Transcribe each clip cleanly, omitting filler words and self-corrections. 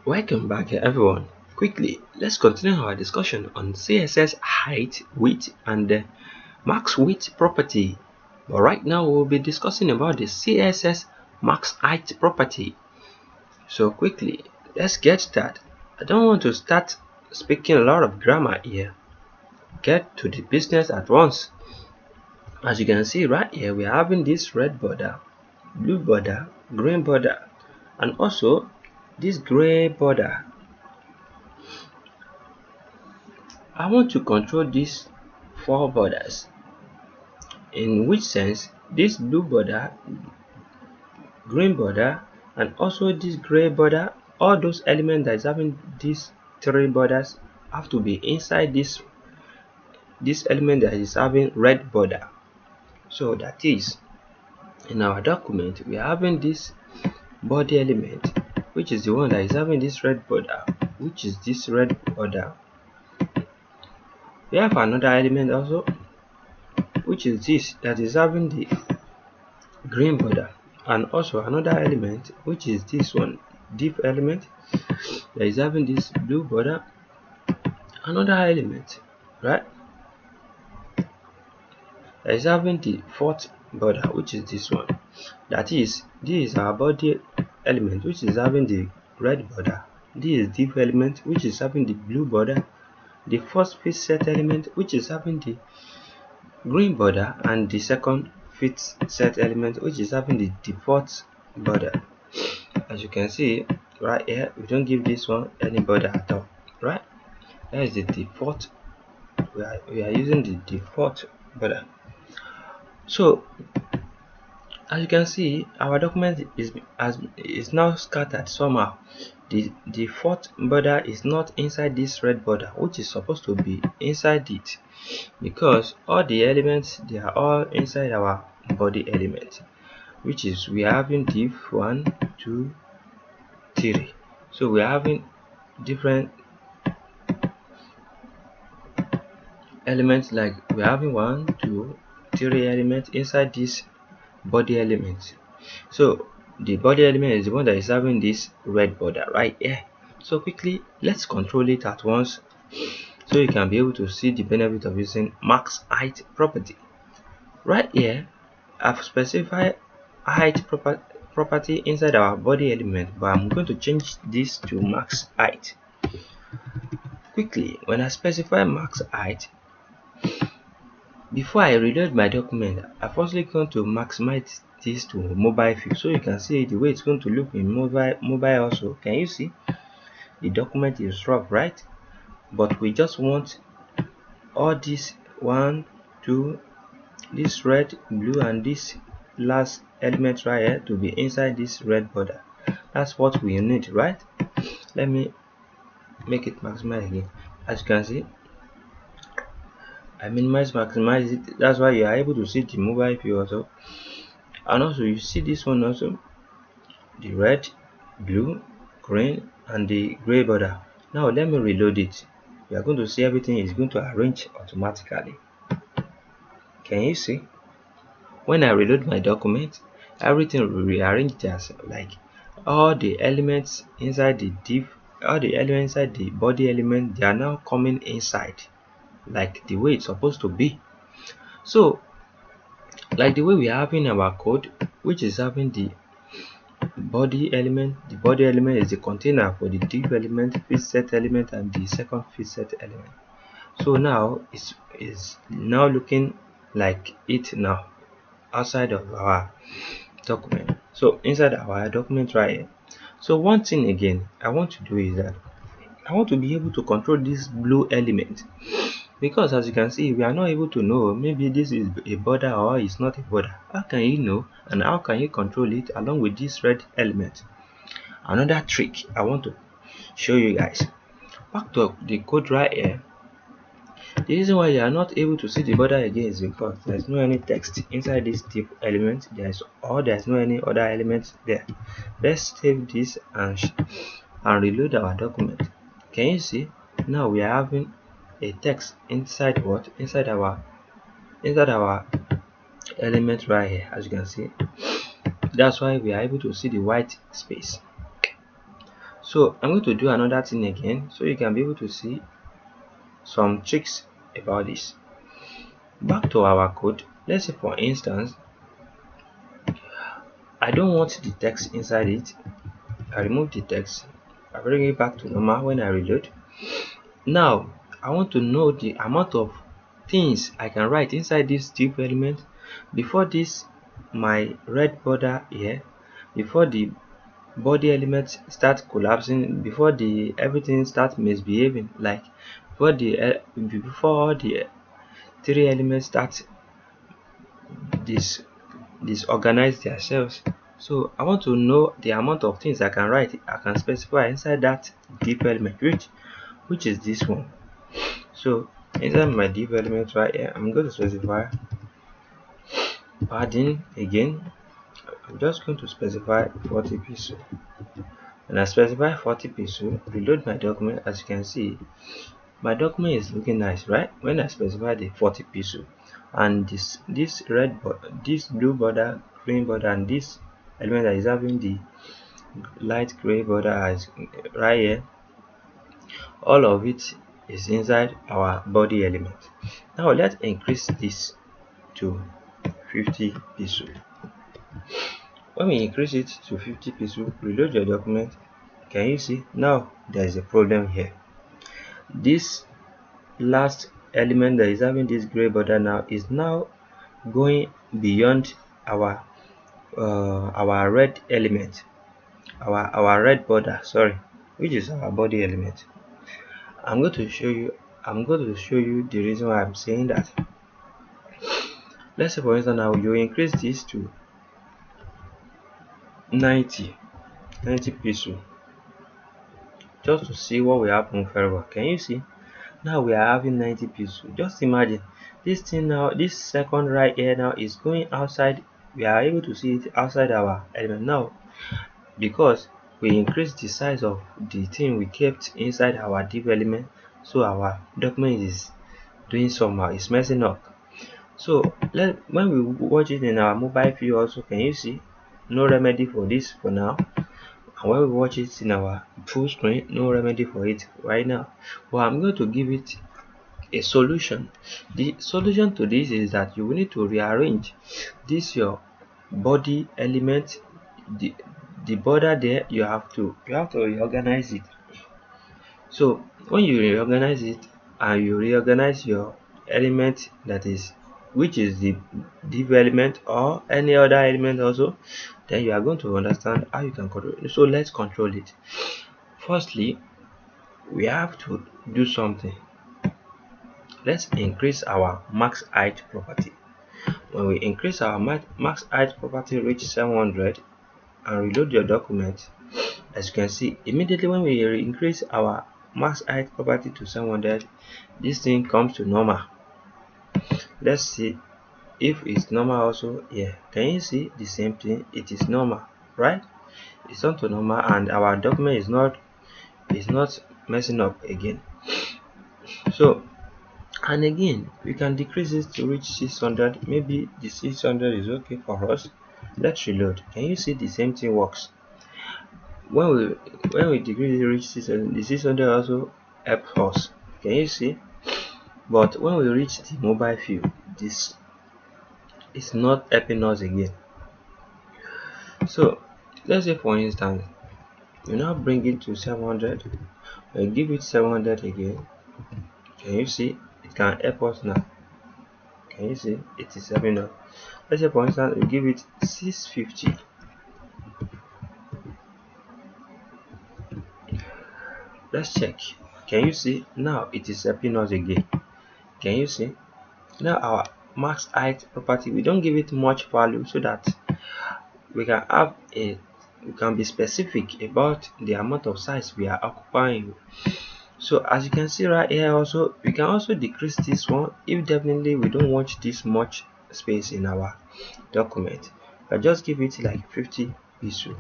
Welcome back everyone. Quickly, let's continue our discussion on CSS height, width and the max width property. But right now we'll be discussing about the CSS max height property. So quickly, let's get started. I don't want to start speaking a lot of grammar here. Get to the business at once. As you can see right here, we are having this red border, blue border, green border, and also this gray border. I want to control these four borders, in which sense this blue border, green border, and also this gray border, all those elements that is having these three borders have to be inside this element that is having red border. So that is, in our document we are having this body element, which is the one that is having this red border, which is this red border. We have another element also, which is this, that is having the green border, and also another element, which is this one, div element, that is having this blue border. Another element, right, that is having the fourth border, which is this one. That is, this is our body element, which is having the red border. This is div element, which is having the blue border. The first fit set element, which is having the green border, and the second fit set element, which is having the default border. As you can see right here, we don't give this one any border at all, right? That is the default. We are using the default border. So as you can see, our document is now scattered somehow. The default border is not inside this red border, which is supposed to be inside it, because all the elements, they are all inside our body element, which is we are having div 1, 2, 3. So we are having different elements, like we're having 1, 2, 3 elements inside this body element. So the body element is the one that is having this red border right here. So quickly, let's control it at once, so you can be able to see the benefit of using max height property. Right here, I've specified height property inside our body element, but I'm going to change this to max height. Quickly, when I specify max height, before I reload my document, I firstly going to maximize this to mobile view, so you can see the way it's going to look in mobile also. Can you see the document is rough, right? But we just want all this 1, 2, this red, blue, and this last element right here to be inside this red border. That's what we need, right? Let me make it maximize again. As you can see, I maximize it. That's why you are able to see the mobile view also. And also you see this one also, the red, blue, green, and the gray border. Now let me reload it. You are going to see everything is going to arrange automatically. Can you see? When I reload my document, everything will rearrange just like all the elements inside the div, all the elements inside the body element, they are now coming inside like the way it's supposed to be. So like the way we are having our code, which is having the body element. The body element is the container for the div element, fit set element, and the second fit set element. So now it's now looking like it now outside of our document. So inside our document right here. So one thing again I want to do is that I want to be able to control this blue element, because as you can see, we are not able to know maybe this is a border or it's not a border. How can you know, and how can you control it along with this red element? Another trick I want to show you guys. Back to the code right here. The reason why you are not able to see the border again is because there's no any text inside this div element. There's no any other element there. Let's save this and reload our document. Can you see? Now we are having a text inside what? Inside our element right here, as you can see. That's why we are able to see the white space. So I'm going to do another thing again so you can be able to see some tricks about this. Back to our code. Let's say for instance, I don't want the text inside it. I remove the text. I bring it back to normal when I reload. Now I want to know the amount of things I can write inside this div element before this my red border here, before the body element start collapsing, before the everything start misbehaving, like before the three elements start dis disorganize themselves. So I want to know the amount of things I can write, I can specify inside that div element, which is this one. So inside my div element right here, I'm going to specify padding again. I'm just going to specify 40 pixel. When I specify 40 pixel, reload my document, as you can see, my document is looking nice, right? When I specify the 40 pixel, and this this blue border, green border, and this element that is having the light gray border as right here, all of it is inside our body element. Now let's increase this to 50 pixel. When we increase it to 50 pixel, reload your document. Can you see now there is a problem here? This last element that is having this gray border now is now going beyond our red element, our red border, sorry, which is our body element. I'm going to show you the reason why I'm saying that. Let's say for instance now you increase this to 90 pixel just to see what will happen very well. Can you see? Now we are having 90 pixel. Just imagine this thing now, this second right here now is going outside. We are able to see it outside our element now because we increased the size of the thing we kept inside our div element, so our document is doing somehow, it's messing up. So when we watch it in our mobile view also, can you see no remedy for this for now? And when we watch it in our full screen, no remedy for it right now. But I'm going to give it a solution. The solution to this is that you will need to rearrange this your body element, the border there. You have to reorganize it. So when you reorganize it and you reorganize your element, that is, which is the div element or any other element also, then you are going to understand how you can control it. So let's control it. Firstly, we have to do something. Let's increase our max height property. When we increase our max height property reach 700 and reload your document, as you can see, immediately when we increase our max height property to 700, this thing comes to normal. Let's see if it's normal also. Yeah, can you see the same thing? It is normal, right? It's on to normal and our document is not messing up again. So, and again we can decrease it to reach 600. Maybe the 600 is okay for us. Let's reload. Can you see the same thing works? When we decrease it reach 600, the 600 also helps us. Can you see? But when we reach the mobile view, this is not helping us again. So let's say for instance you now bring it to 700 and give it 700 again. Can you see it can help us now? Can you see it is helping us? Let's say for instance we give it 650. Let's check. Can you see now it is helping us again? Can you see now our max height property, we don't give it much value so that we can be specific about the amount of size we are occupying. So as you can see right here also, we can also decrease this one if definitely we don't want this much space in our document. I just give it like 50 pixel.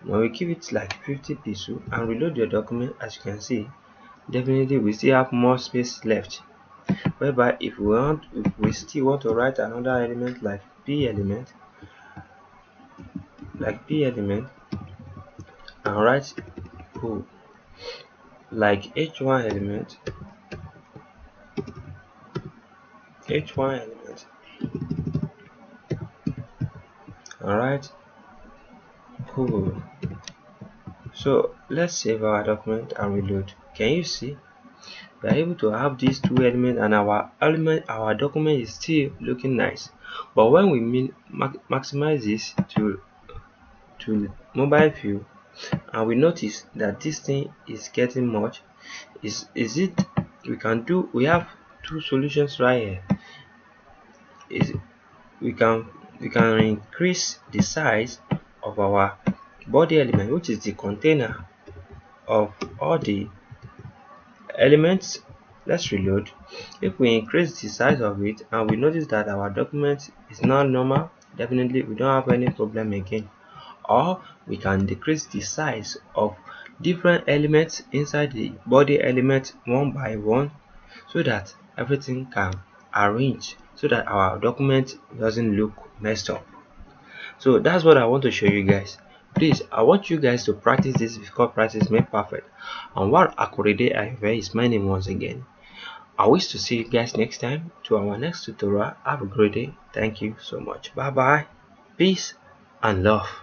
When we give it like 50 pixel and reload your document, as you can see, definitely we still have more space left. Whereby if we still want to write another element like p element, and write Cool. Like h1 element, h1 element. Alright, cool. So let's save our document and reload. Can you see? We are able to have these two elements and our document is still looking nice. But when we maximize this to mobile view, and we notice that this thing is getting much, is it we have two solutions right here. Is we can increase the size of our body element, which is the container of all the elements. Let's reload. If we increase the size of it and we notice that our document is not normal, definitely we don't have any problem again. Or we can decrease the size of different elements inside the body element one by one, so that everything can arrange, so that our document doesn't look messed up. So that's what I want to show you guys. Please, I want you guys to practice this because practice makes perfect. And what akorede ayofe is my name once again. I wish to see you guys next time to our next tutorial. Have a great day. Thank you so much. Bye bye. Peace and love.